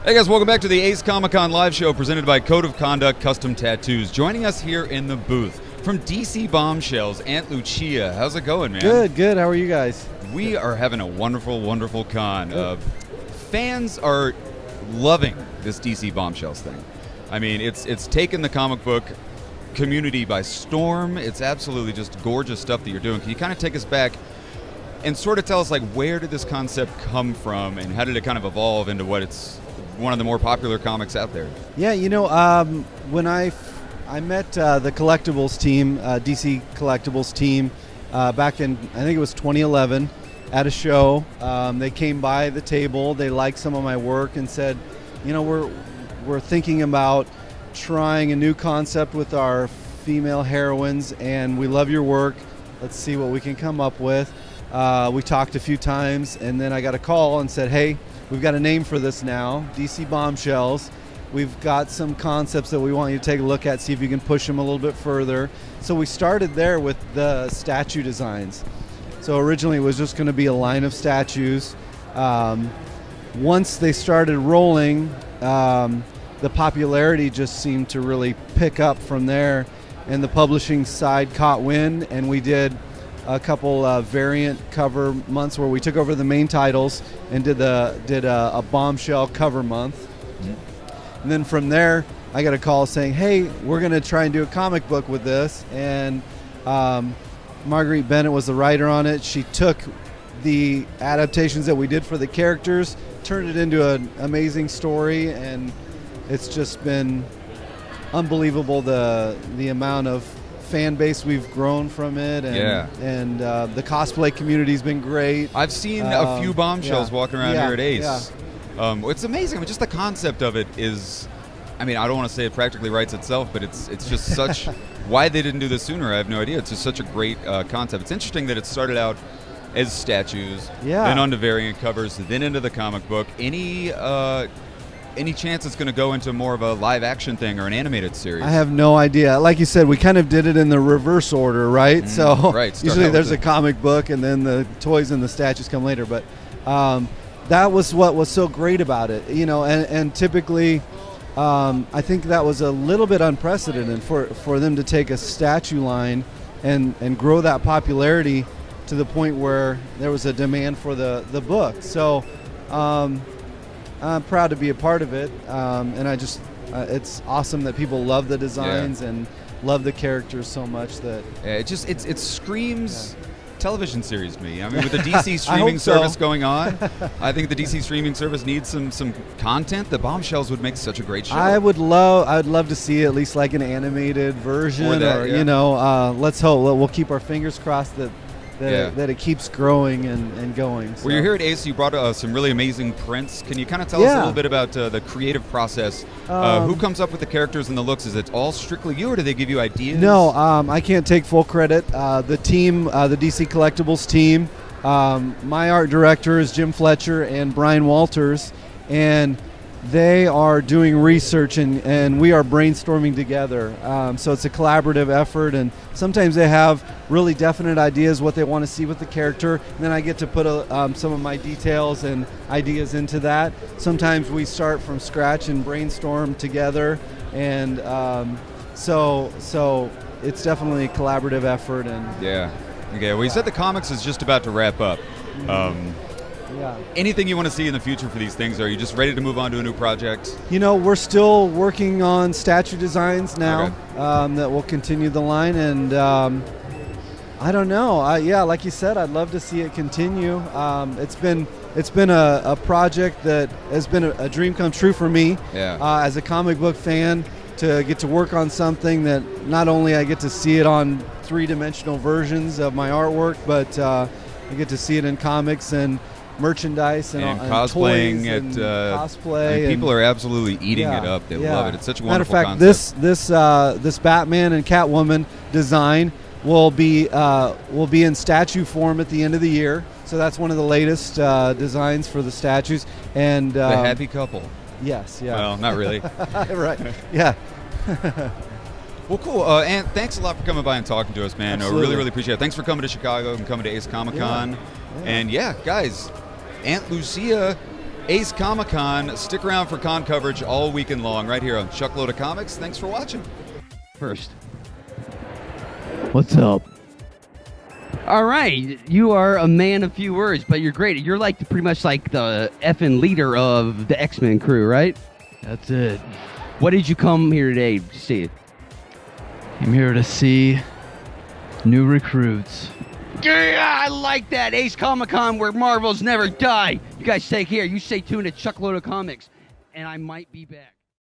Hey guys, welcome back to the Ace Comic-Con live show presented by Code of Conduct Custom Tattoos. Joining us here in the booth from DC Bombshells, Aunt Lucia. How's it going, man? Good. How are you guys? We are having a wonderful con. Fans are loving this DC Bombshells thing. I mean, it's taken the comic book community by storm. It's absolutely just gorgeous stuff that you're doing. Can you kind of take us back and sort of tell us, like, where did this concept come from and how did it kind of evolve into what it's one of the more popular comics out there? Yeah, when I met the collectibles team, DC collectibles team, back in, I think it was 2011, at a show. They came by the table, they liked some of my work and said, we're thinking about trying a new concept with our female heroines and we love your work. Let's see what we can come up with. We talked a few times and then I got a call and said, hey, we've got a name for this now, DC Bombshells. We've got some concepts that we want you to take a look at, see if you can push them a little bit further. So we started there with the statue designs. So originally it was just going to be a line of statues. Once they started rolling, the popularity just seemed to really pick up from there, and the publishing side caught wind, and we did a couple variant cover months where we took over the main titles and did a bombshell cover month. Mm-hmm. And then from there, I got a call saying, hey, we're going to try and do a comic book with this. And Marguerite Bennett was the writer on it. She took the adaptations that we did for the characters, turned it into an amazing story, and it's just been unbelievable the amount of fan base we've grown from it, and the cosplay community's been great. I've seen a few Bombshells walking around here at Ace. It's amazing. I mean, just the concept of it is, I mean, I don't want to say it practically writes itself, but it's just such, why they didn't do this sooner, I have no idea. It's just such a great concept. It's interesting that it started out as statues, then onto variant covers, then into the comic book. Any chance it's going to go into more of a live action thing or an animated series? I have no idea. Like you said, we kind of did it in the reverse order, right? Usually there's a comic book and then the toys and the statues come later. But that was what was so great about it, and typically I think that was a little bit unprecedented for them to take a statue line and grow that popularity to the point where there was a demand for the book. So I'm proud to be a part of it, and I just it's awesome that people love the designs and love the characters so much that it screams television series to me. I mean, with the DC streaming service going on, I think the DC streaming service needs some content. The Bombshells would make such a great show. I'd love to see at least like an animated version, let's hope. We'll keep our fingers crossed that it keeps growing and going. So. Well, you're here at Ace. You brought some really amazing prints. Can you kind of tell us a little bit about the creative process? Who comes up with the characters and the looks? Is it all strictly you, or do they give you ideas? No, I can't take full credit. The team, the DC Collectibles team, my art director is Jim Fletcher and Brian Walters, and they are doing research and we are brainstorming together. So it's a collaborative effort, and sometimes they have really definite ideas what they want to see with the character, and then I get to put some of my details and ideas into that. Sometimes we start from scratch and brainstorm together, and so it's definitely a collaborative effort. And okay. Well, you said the comics is just about to wrap up. Anything you want to see in the future for these things? Are you just ready to move on to a new project? We're still working on statue designs now that will continue the line, and I don't know. Like you said, I'd love to see it continue. It's been a project that has been a dream come true for me as a comic book fan, to get to work on something that not only I get to see it on three-dimensional versions of my artwork, but I get to see it in comics and merchandise and cosplaying toys and cosplay. And people are absolutely eating it up. They love it. It's such a wonderful concept. Matter of fact, this Batman and Catwoman design will be in statue form at the end of the year. So that's one of the latest designs for the statues. And the happy couple. Yes. Yeah. Well, not really. Right. Yeah. Well, cool. And thanks a lot for coming by and talking to us, man. I really appreciate it. Thanks for coming to Chicago and coming to Ace Comic-Con. And guys, Aunt Lucia Ace Comic-Con. Stick around for con coverage all weekend long right here on Chuckload of Comics. Thanks for watching. First. What's up? All right, you are a man of few words, but you're great. You're like pretty much like the effing leader of the X-Men crew, right? That's it. What did you come here today to see? I'm here to see new recruits. Yeah, I like that. Ace Comic-Con where Marvels never die. You guys stay here. You stay tuned to Chuckload of Comics, and I might be back.